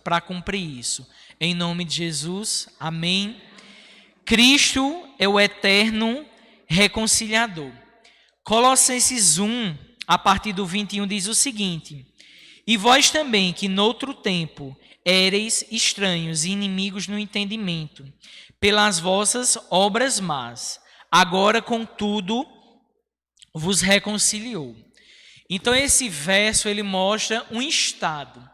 para cumprir isso. Em nome de Jesus, amém. Cristo é o eterno reconciliador. Colossenses 1, a partir do 21, diz o seguinte: E vós também, que noutro tempo éreis estranhos e inimigos no entendimento, pelas vossas obras más, agora, contudo, vos reconciliou. Então, esse verso, ele mostra um estado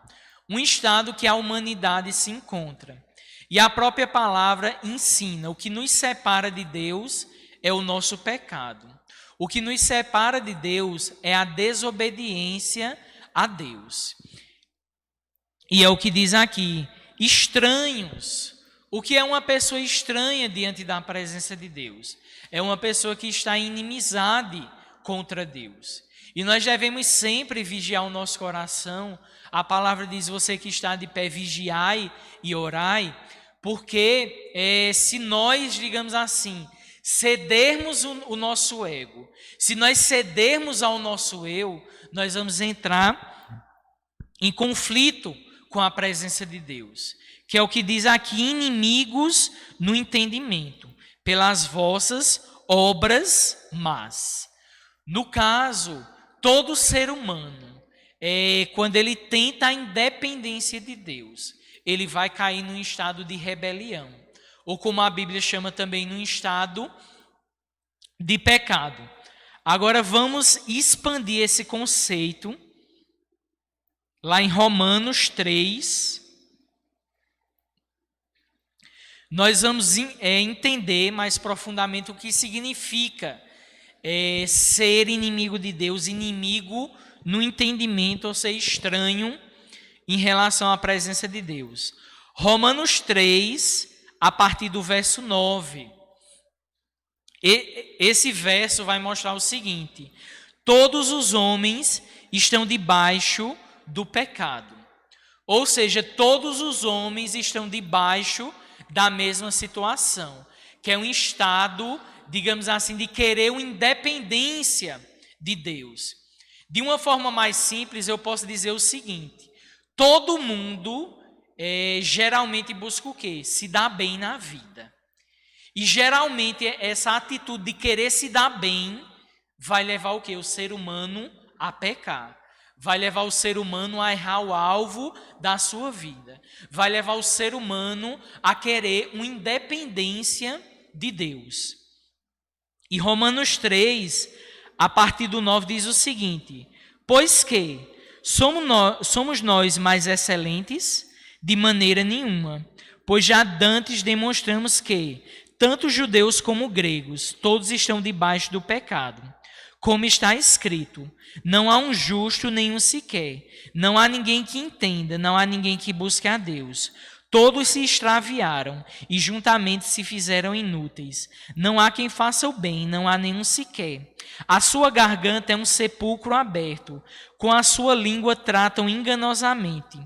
que a humanidade se encontra. E a própria palavra ensina: o que nos separa de Deus é o nosso pecado. O que nos separa de Deus é a desobediência a Deus. E é o que diz aqui: estranhos. O que é uma pessoa estranha diante da presença de Deus? É uma pessoa que está em inimizade contra Deus. E nós devemos sempre vigiar o nosso coração. A palavra diz: você que está de pé, vigiai e orai. Porque se nós, digamos assim, cedermos o nosso ego, se nós cedermos ao nosso eu, nós vamos entrar em conflito com a presença de Deus. Que é o que diz aqui: inimigos no entendimento, pelas vossas obras más. No caso, todo ser humano, quando ele tenta a independência de Deus, ele vai cair num estado de rebelião, ou como a Bíblia chama também, num estado de pecado. Agora vamos expandir esse conceito lá em Romanos 3. Nós vamos entender mais profundamente o que significa ser inimigo de Deus, inimigo no entendimento, ou ser estranho em relação à presença de Deus. Romanos 3, a partir do verso 9. Esse verso vai mostrar o seguinte: todos os homens estão debaixo do pecado. Ou seja, todos os homens estão debaixo da mesma situação, que é um estado, digamos assim, de querer uma independência de Deus. De uma forma mais simples, eu posso dizer o seguinte: todo mundo geralmente busca o quê? Se dar bem na vida. E geralmente essa atitude de querer se dar bem vai levar o quê? O ser humano a pecar. Vai levar o ser humano a errar o alvo da sua vida. Vai levar o ser humano a querer uma independência de Deus. E Romanos 3, a partir do 9, diz o seguinte: pois que somos nós mais excelentes? De maneira nenhuma, pois já dantes demonstramos que tanto judeus como gregos, todos estão debaixo do pecado. Como está escrito: não há um justo nenhum sequer, não há ninguém que entenda, não há ninguém que busque a Deus. Todos se extraviaram e juntamente se fizeram inúteis. Não há quem faça o bem, não há nenhum sequer. A sua garganta é um sepulcro aberto, com a sua língua tratam enganosamente.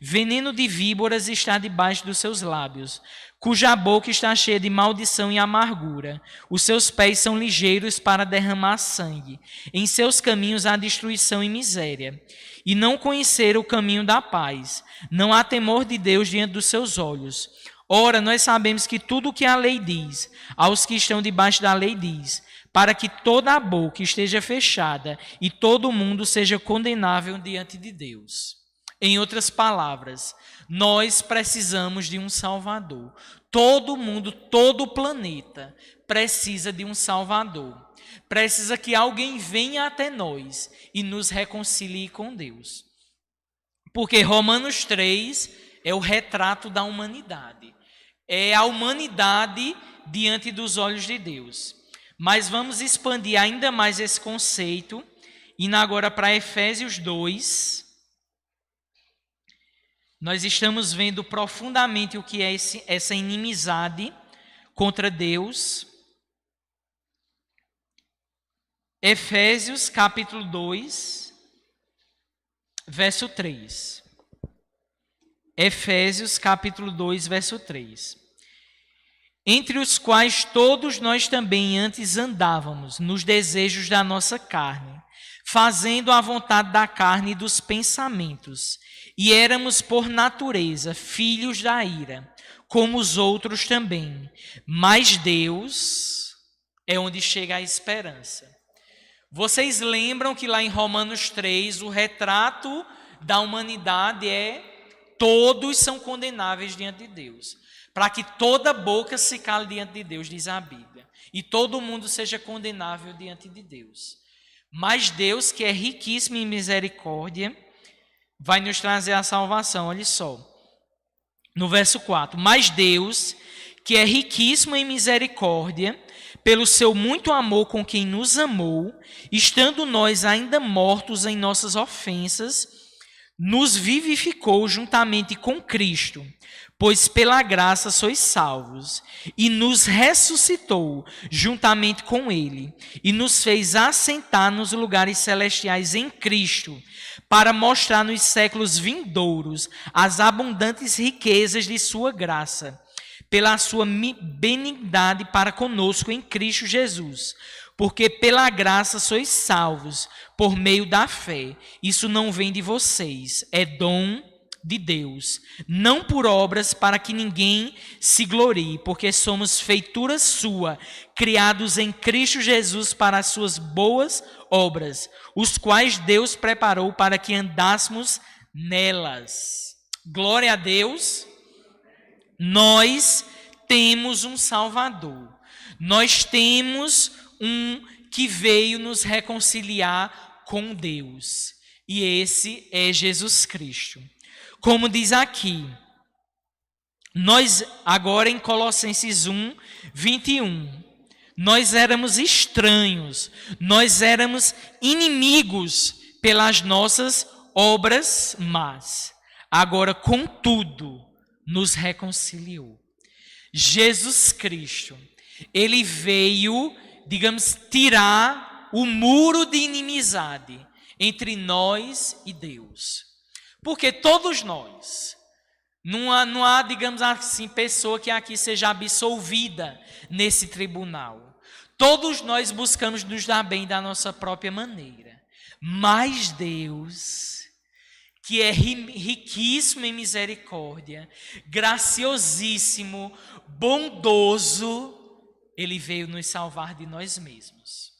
Veneno de víboras está debaixo dos seus lábios, cuja boca está cheia de maldição e amargura. Os seus pés são ligeiros para derramar sangue. Em seus caminhos há destruição e miséria. E não conheceram o caminho da paz. Não há temor de Deus diante dos seus olhos. Ora, nós sabemos que tudo o que a lei diz, aos que estão debaixo da lei diz, para que toda a boca esteja fechada e todo mundo seja condenável diante de Deus. Em outras palavras, nós precisamos de um Salvador. Todo mundo, todo o planeta precisa de um Salvador. Precisa que alguém venha até nós e nos reconcilie com Deus. Porque Romanos 3 é o retrato da humanidade. É a humanidade diante dos olhos de Deus. Mas vamos expandir ainda mais esse conceito, indo agora para Efésios 2. Nós estamos vendo profundamente o que é essa inimizade contra Deus. Efésios capítulo 2, verso 3. Efésios capítulo 2, verso 3. Entre os quais todos nós também antes andávamos nos desejos da nossa carne, fazendo a vontade da carne e dos pensamentos. e éramos por natureza filhos da ira, como os outros também. Mas Deus é onde chega a esperança. Vocês lembram que lá em Romanos 3, o retrato da humanidade é: todos são condenáveis diante de Deus, para que toda boca se cale diante de Deus, diz a Bíblia, e todo mundo seja condenável diante de Deus. Mas Deus, que é riquíssimo em misericórdia, vai nos trazer a salvação. Olha só, no verso 4: mas Deus, que é riquíssimo em misericórdia, pelo seu muito amor com quem nos amou, estando nós ainda mortos em nossas ofensas, nos vivificou juntamente com Cristo, pois pela graça sois salvos, e nos ressuscitou juntamente com Ele, e nos fez assentar nos lugares celestiais em Cristo, para mostrar nos séculos vindouros as abundantes riquezas de sua graça, pela sua benignidade para conosco em Cristo Jesus. Porque pela graça sois salvos, por meio da fé. Isso não vem de vocês, é dom de Deus, não por obras, para que ninguém se glorie, porque somos feitura sua, criados em Cristo Jesus para as suas boas obras, os quais Deus preparou para que andássemos nelas. Glória a Deus. Nós temos um Salvador, nós temos um que veio nos reconciliar com Deus, e esse é Jesus Cristo. Como diz aqui, nós agora em Colossenses 1, 21, nós éramos estranhos, nós éramos inimigos pelas nossas obras más, agora contudo nos reconciliou. Jesus Cristo, ele veio, digamos, tirar o muro de inimizade entre nós e Deus. Porque todos nós, não há, digamos assim, pessoa que aqui seja absolvida nesse tribunal. Todos nós buscamos nos dar bem da nossa própria maneira. Mas Deus, que é riquíssimo em misericórdia, graciosíssimo, bondoso, ele veio nos salvar de nós mesmos.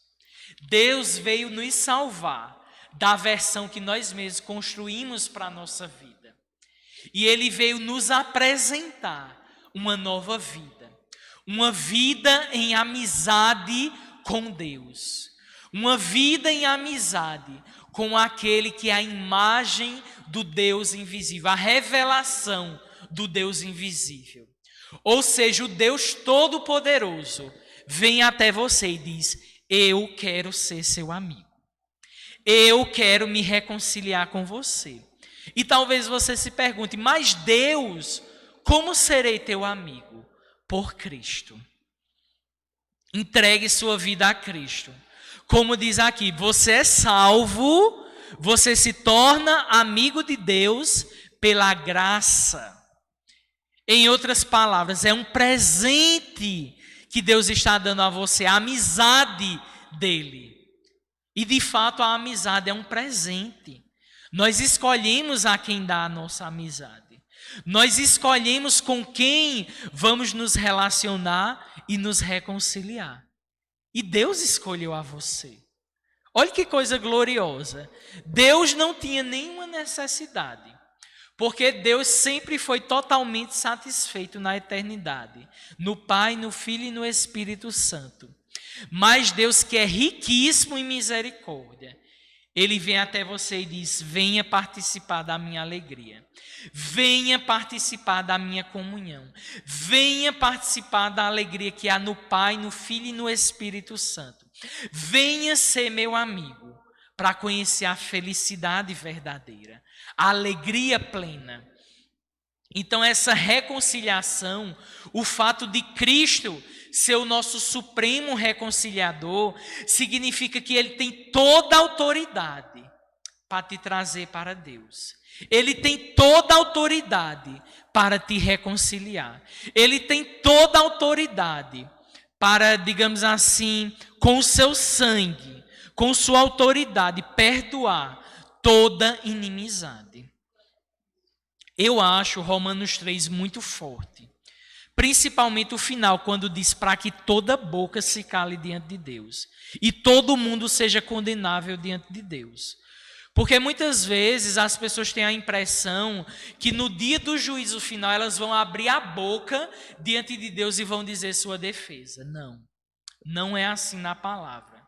Deus veio nos salvar da versão que nós mesmos construímos para a nossa vida. E ele veio nos apresentar uma nova vida. Uma vida em amizade com Deus. Uma vida em amizade com aquele que é a imagem do Deus invisível, a revelação do Deus invisível. Ou seja, o Deus Todo-Poderoso vem até você e diz: eu quero ser seu amigo. Eu quero me reconciliar com você. E talvez você se pergunte: mas Deus, como serei teu amigo? Por Cristo. Entregue sua vida a Cristo. Como diz aqui, você é salvo, você se torna amigo de Deus pela graça. Em outras palavras, é um presente que Deus está dando a você, a amizade dele. E de fato a amizade é um presente. Nós escolhemos a quem dá a nossa amizade. Nós escolhemos com quem vamos nos relacionar e nos reconciliar. E Deus escolheu a você. Olha que coisa gloriosa. Deus não tinha nenhuma necessidade, porque Deus sempre foi totalmente satisfeito na eternidade, no Pai, no Filho e no Espírito Santo. Mas Deus, que é riquíssimo em misericórdia, ele vem até você e diz: venha participar da minha alegria, venha participar da minha comunhão, venha participar da alegria que há no Pai, no Filho e no Espírito Santo. Venha ser meu amigo para conhecer a felicidade verdadeira, a alegria plena. Então essa reconciliação, o fato de Cristo ser o nosso supremo reconciliador, significa que ele tem toda a autoridade para te trazer para Deus. Ele tem toda a autoridade para te reconciliar. Ele tem toda a autoridade para, digamos assim, com o seu sangue, com sua autoridade, perdoar toda inimizade. Eu acho Romanos 3 muito forte. Principalmente o final, quando diz para que toda boca se cale diante de Deus e todo mundo seja condenável diante de Deus. Porque muitas vezes as pessoas têm a impressão que no dia do juízo final elas vão abrir a boca diante de Deus e vão dizer sua defesa. Não, não é assim na palavra.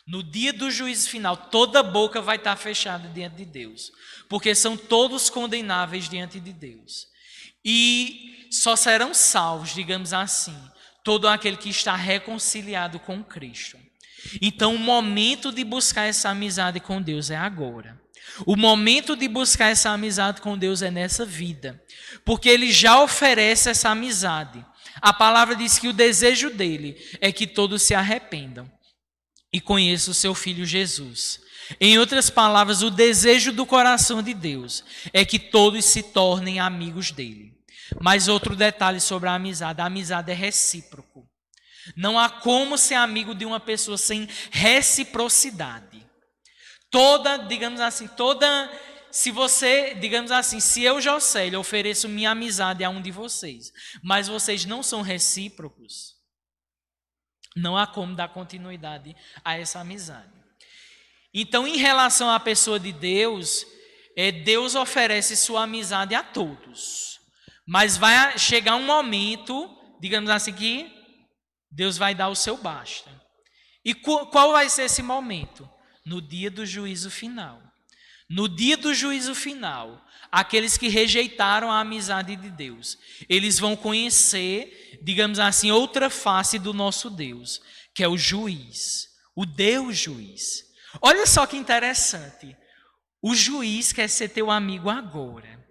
No dia do juízo final, toda boca vai estar fechada diante de Deus, porque são todos condenáveis diante de Deus. E só serão salvos, digamos assim, todo aquele que está reconciliado com Cristo. Então, o momento de buscar essa amizade com Deus é agora. O momento de buscar essa amizade com Deus é nessa vida, porque Ele já oferece essa amizade. A palavra diz que o desejo dele é que todos se arrependam e conheçam o seu Filho Jesus. Em outras palavras, o desejo do coração de Deus é que todos se tornem amigos dele. Mas outro detalhe sobre a amizade é recíproco. Não há como ser amigo de uma pessoa sem reciprocidade. Se eu, Jocélio, ofereço minha amizade a um de vocês, mas vocês não são recíprocos, não há como dar continuidade a essa amizade. Então, em relação à pessoa de Deus, Deus oferece sua amizade a todos. Mas vai chegar um momento, digamos assim, que Deus vai dar o seu basta. E qual vai ser esse momento? No dia do juízo final. No dia do juízo final, aqueles que rejeitaram a amizade de Deus, eles vão conhecer, digamos assim, outra face do nosso Deus, que é o juiz, o Deus juiz. Olha só que interessante, o juiz quer ser teu amigo agora,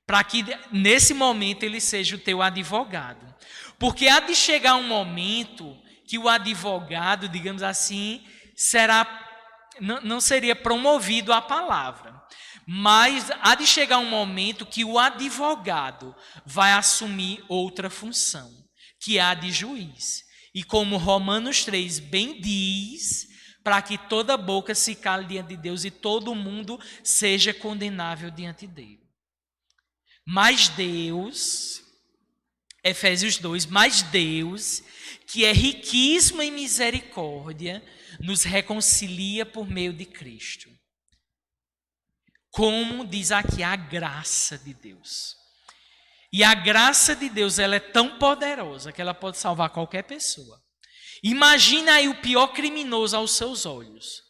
para que nesse momento ele seja o teu advogado. Porque há de chegar um momento que o advogado, digamos assim, não seria promovido à palavra. Mas há de chegar um momento que o advogado vai assumir outra função, que é a de juiz. E como Romanos 3 bem diz, para que toda boca se cale diante de Deus e todo mundo seja condenável diante dele. Mas Deus, Efésios 2, mas Deus, que é riquíssimo em misericórdia, nos reconcilia por meio de Cristo. Como diz aqui, a graça de Deus. E a graça de Deus, ela é tão poderosa que ela pode salvar qualquer pessoa. Imagina aí o pior criminoso aos seus olhos.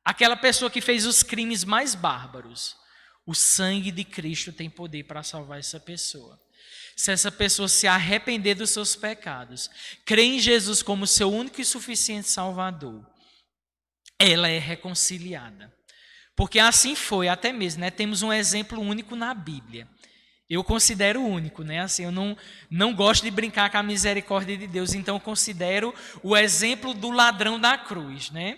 Aquela pessoa que fez os crimes mais bárbaros. O sangue de Cristo tem poder para salvar essa pessoa. Se essa pessoa se arrepender dos seus pecados, crer em Jesus como seu único e suficiente Salvador, ela é reconciliada. Porque assim foi, até mesmo, né? Temos um exemplo único na Bíblia. Eu considero único, né? Assim, eu não gosto de brincar com a misericórdia de Deus, então eu considero o exemplo do ladrão da cruz, né?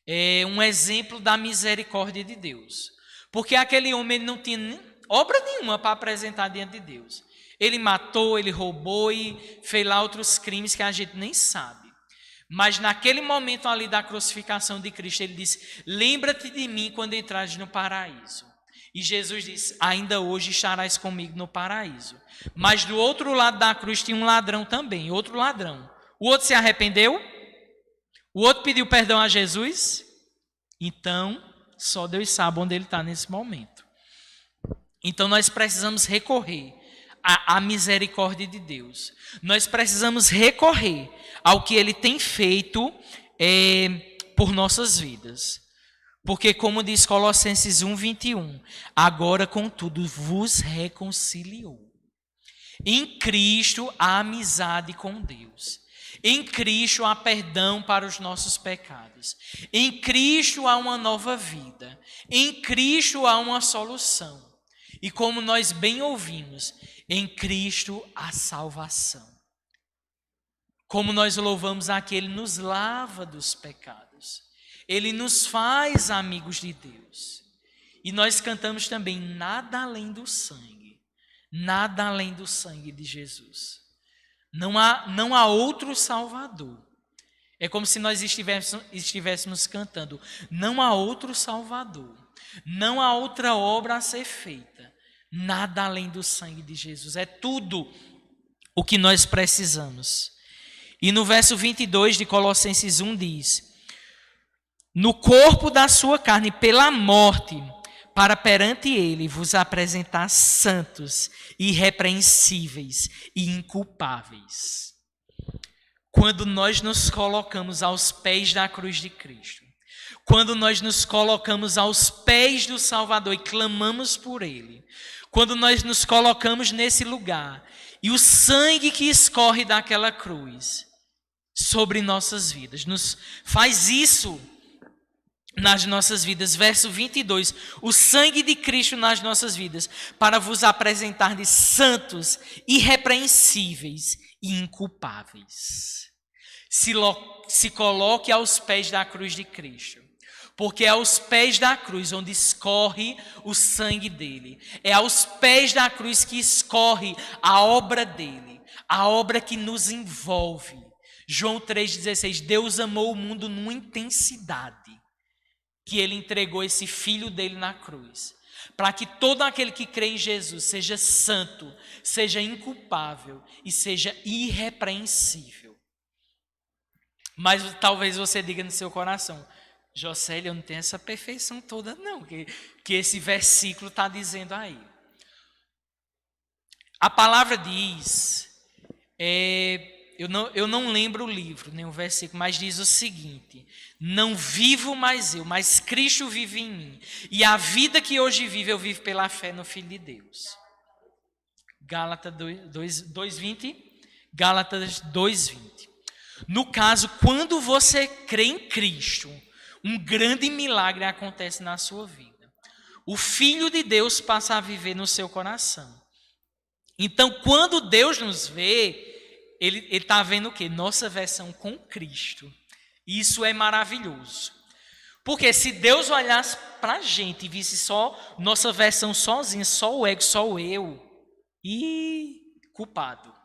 É um exemplo da misericórdia de Deus. Porque aquele homem ele não tinha obra nenhuma para apresentar diante de Deus. Ele matou, ele roubou e fez lá outros crimes que a gente nem sabe. Mas naquele momento ali da crucificação de Cristo, ele disse: lembra-te de mim quando entrares no paraíso. E Jesus disse: ainda hoje estarás comigo no paraíso. Mas do outro lado da cruz tinha um ladrão também, outro ladrão. O outro se arrependeu? O outro pediu perdão a Jesus? Então, só Deus sabe onde ele está nesse momento. Então nós precisamos recorrer à misericórdia de Deus. Nós precisamos recorrer ao que Ele tem feito por nossas vidas. Porque como diz Colossenses 1:21, agora contudo vos reconciliou. Em Cristo há amizade com Deus. Em Cristo há perdão para os nossos pecados. Em Cristo há uma nova vida. Em Cristo há uma solução. E como nós bem ouvimos, em Cristo há salvação. Como nós louvamos aqui, Ele nos lava dos pecados. Ele nos faz amigos de Deus. E nós cantamos também, nada além do sangue. Nada além do sangue de Jesus. Não há outro Salvador. É como se nós estivéssemos cantando, não há outro Salvador. Não há outra obra a ser feita. Nada além do sangue de Jesus. É tudo o que nós precisamos. E no verso 22 de Colossenses 1 diz: no corpo da sua carne, pela morte, para perante ele vos apresentar santos, irrepreensíveis e inculpáveis. Quando nós nos colocamos aos pés da cruz de Cristo, quando nós nos colocamos aos pés do Salvador e clamamos por ele, quando nós nos colocamos nesse lugar e o sangue que escorre daquela cruz sobre nossas vidas nos faz isso nas nossas vidas. Verso 22, o sangue de Cristo nas nossas vidas, para vos apresentar de santos, irrepreensíveis e inculpáveis. Se coloque aos pés da cruz de Cristo, porque é aos pés da cruz onde escorre o sangue dele. É aos pés da cruz que escorre a obra dele, a obra que nos envolve. João 3,16, Deus amou o mundo numa intensidade que ele entregou esse filho dele na cruz, para que todo aquele que crê em Jesus seja santo, seja inculpável e seja irrepreensível. Mas talvez você diga no seu coração: Jocélio, eu não tenho essa perfeição toda não, que esse versículo está dizendo aí. A palavra diz, eu não lembro o livro, nem o versículo, mas diz o seguinte: não vivo mais eu, mas Cristo vive em mim. E a vida que hoje vivo, eu vivo pela fé no Filho de Deus. Gálatas 2:20. Gálatas 2:20. No caso, quando você crê em Cristo, um grande milagre acontece na sua vida. O Filho de Deus passa a viver no seu coração. Então, quando Deus nos vê, Ele está vendo o quê? Nossa versão com Cristo. Isso é maravilhoso. Porque se Deus olhasse para a gente e visse só nossa versão sozinha, só o ego, só o eu, culpado.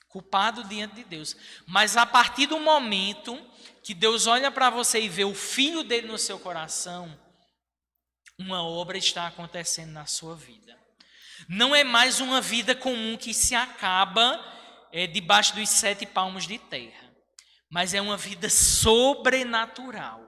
Culpado diante de Deus. Mas a partir do momento que Deus olha para você e vê o Filho dele no seu coração, uma obra está acontecendo na sua vida. Não é mais uma vida comum que se acaba debaixo dos 7 palmos de terra, mas é uma vida sobrenatural.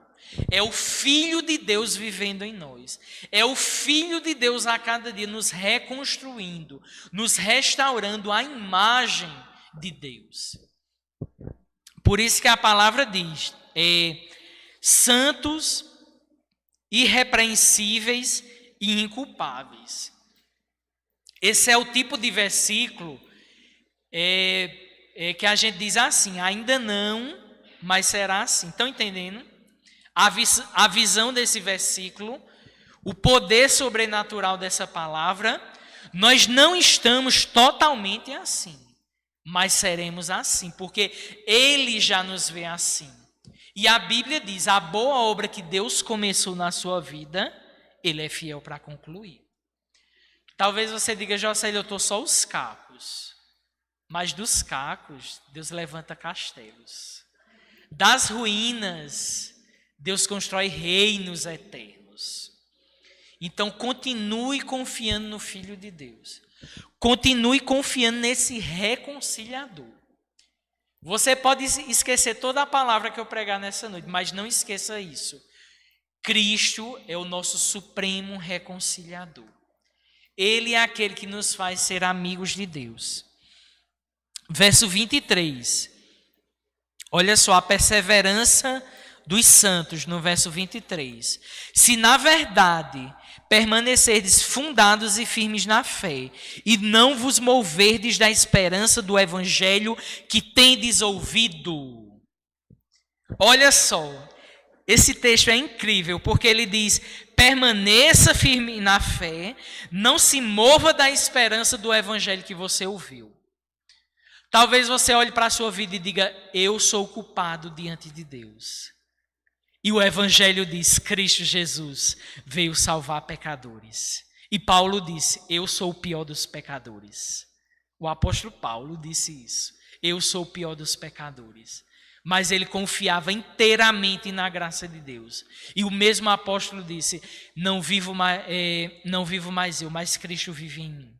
É o Filho de Deus vivendo em nós. É o Filho de Deus a cada dia nos reconstruindo, nos restaurando a imagem de Deus. Por isso que a palavra diz, santos, irrepreensíveis e inculpáveis. Esse é o tipo de versículo que a gente diz assim: ainda não, mas será assim. Estão entendendo? A visão desse versículo, o poder sobrenatural dessa palavra. Nós não estamos totalmente assim, mas seremos assim, porque Ele já nos vê assim. E a Bíblia diz: a boa obra que Deus começou na sua vida, Ele é fiel para concluir. Talvez você diga: Jocélio, eu estou só os cacos. Mas dos cacos, Deus levanta castelos. Das ruínas, Deus constrói reinos eternos. Então, continue confiando no Filho de Deus. Continue confiando nesse reconciliador. Você pode esquecer toda a palavra que eu pregar nessa noite, mas não esqueça isso. Cristo é o nosso supremo reconciliador. Ele é aquele que nos faz ser amigos de Deus. Verso 23. Olha só a perseverança dos santos no verso 23. Se na verdade permanecerdes fundados e firmes na fé, e não vos moverdes da esperança do evangelho que tendes ouvido. Olha só, esse texto é incrível, porque ele diz: permaneça firme na fé, não se mova da esperança do evangelho que você ouviu. Talvez você olhe para a sua vida e diga: eu sou culpado diante de Deus. E o evangelho diz: Cristo Jesus veio salvar pecadores. E Paulo disse: eu sou o pior dos pecadores. O apóstolo Paulo disse isso: eu sou o pior dos pecadores. mas ele confiava inteiramente na graça de Deus. E o mesmo apóstolo disse: não vivo mais eu, mas Cristo vive em mim.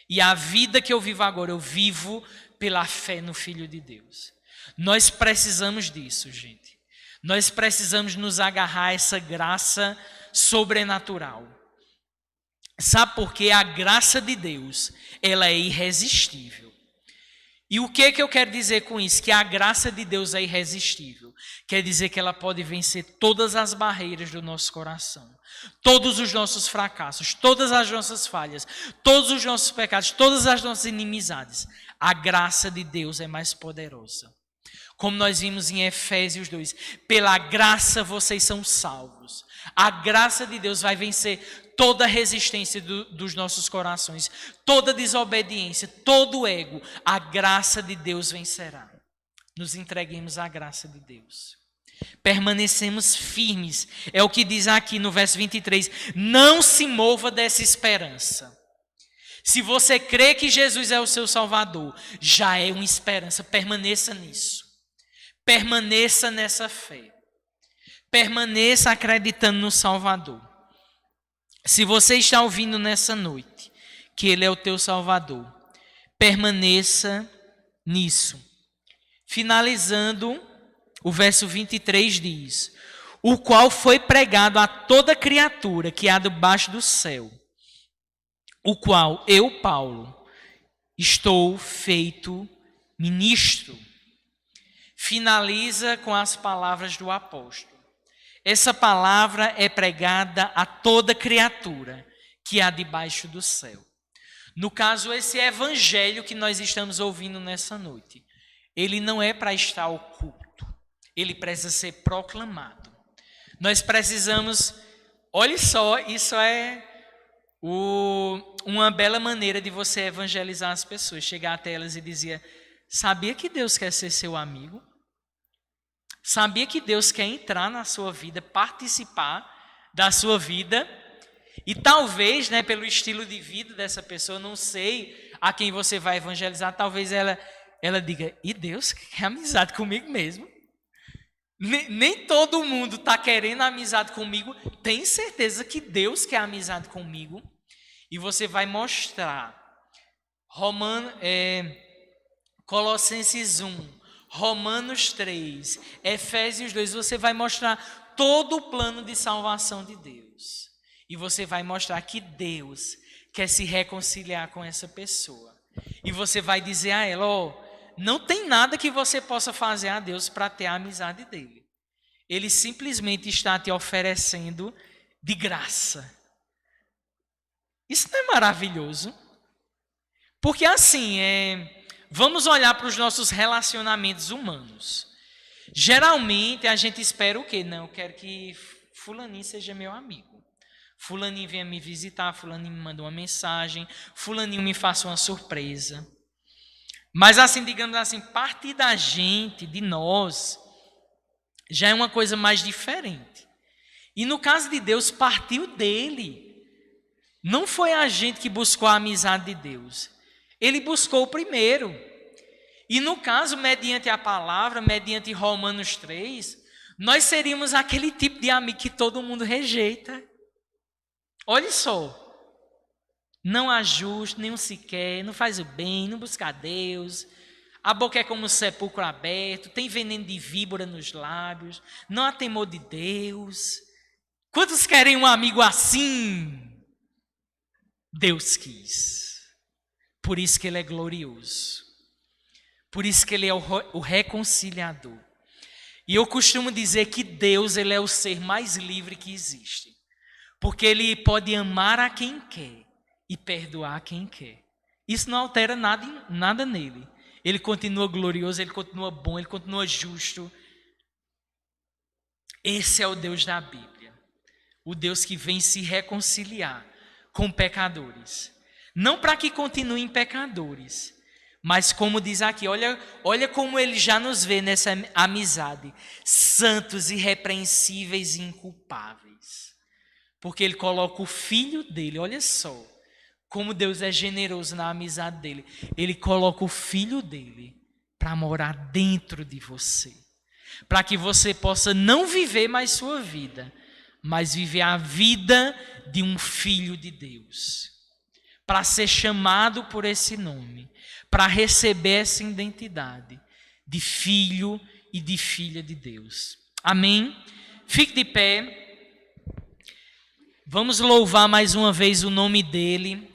E a vida que eu vivo agora, eu vivo pela fé no Filho de Deus. Nós precisamos disso, gente. Nós precisamos nos agarrar a essa graça sobrenatural. Sabe por quê? A graça de Deus, ela é irresistível. E o que eu quero dizer com isso? Que a graça de Deus é irresistível. Quer dizer que ela pode vencer todas as barreiras do nosso coração, todos os nossos fracassos, todas as nossas falhas, todos os nossos pecados, todas as nossas inimizades. A graça de Deus é mais poderosa. Como nós vimos em Efésios 2, pela graça vocês são salvos. A graça de Deus vai vencer toda a resistência dos nossos corações, toda desobediência, todo ego. A graça de Deus vencerá. Nos entreguemos à graça de Deus. Permanecemos firmes. É o que diz aqui no verso 23. Não se mova dessa esperança. Se você crê que Jesus é o seu Salvador, já é uma esperança. Permaneça nisso. Permaneça nessa fé. Permaneça acreditando no Salvador. Se você está ouvindo nessa noite que Ele é o teu Salvador, permaneça nisso. Finalizando, o verso 23 diz: o qual foi pregado a toda criatura que há debaixo do céu, o qual eu, Paulo, estou feito ministro. Finaliza com as palavras do apóstolo. Essa palavra é pregada a toda criatura que há debaixo do céu. No caso, esse evangelho que nós estamos ouvindo nessa noite, ele não é para estar oculto, ele precisa ser proclamado. Nós precisamos, olha só, isso é uma bela maneira de você evangelizar as pessoas, chegar até elas e dizer: sabia que Deus quer ser seu amigo? Sabia que Deus quer entrar na sua vida, participar da sua vida? E talvez, pelo estilo de vida dessa pessoa, não sei a quem você vai evangelizar, talvez ela diga: e Deus quer amizade comigo mesmo? Nem todo mundo está querendo amizade comigo. Tem certeza que Deus quer amizade comigo? E você vai mostrar Colossenses 1, Romanos 3, Efésios 2, você vai mostrar todo o plano de salvação de Deus. E você vai mostrar que Deus quer se reconciliar com essa pessoa. E você vai dizer a ela: não tem nada que você possa fazer a Deus para ter a amizade dele. Ele simplesmente está te oferecendo de graça. Isso não é maravilhoso? Porque assim, vamos olhar para os nossos relacionamentos humanos. Geralmente a gente espera o quê? Não, eu quero que fulaninho seja meu amigo. Fulaninho venha me visitar, fulaninho me manda uma mensagem, fulaninho me faça uma surpresa. Mas assim, digamos assim, partir da gente, de nós, já é uma coisa mais diferente. E no caso de Deus, partiu dele. Não foi a gente que buscou a amizade de Deus. Ele buscou primeiro. E no caso, mediante a palavra, mediante Romanos 3, nós seríamos aquele tipo de amigo que todo mundo rejeita. Olha só. Não ajusta, nem se quer, não faz o bem, não busca a Deus. A boca é como um sepulcro aberto, tem veneno de víbora nos lábios, não há temor de Deus. Quantos querem um amigo assim? Deus quis. Por isso que Ele é glorioso. Por isso que Ele é o reconciliador. E eu costumo dizer que Deus, Ele é o ser mais livre que existe. Porque Ele pode amar a quem quer e perdoar quem quer. Isso não altera nada nele. Ele continua glorioso, Ele continua bom, Ele continua justo. Esse é o Deus da Bíblia. O Deus que vem se reconciliar com pecadores. Não para que continuem pecadores, mas como diz aqui, olha como Ele já nos vê nessa amizade. Santos, irrepreensíveis e inculpáveis. Porque Ele coloca o Filho dele, olha só. Como Deus é generoso na amizade dele. Ele coloca o Filho dele para morar dentro de você. para que você possa não viver mais sua vida, mas viver a vida de um filho de Deus, para ser chamado por esse nome, para receber essa identidade de filho e de filha de Deus. Amém? Fique de pé. Vamos louvar mais uma vez o nome dele.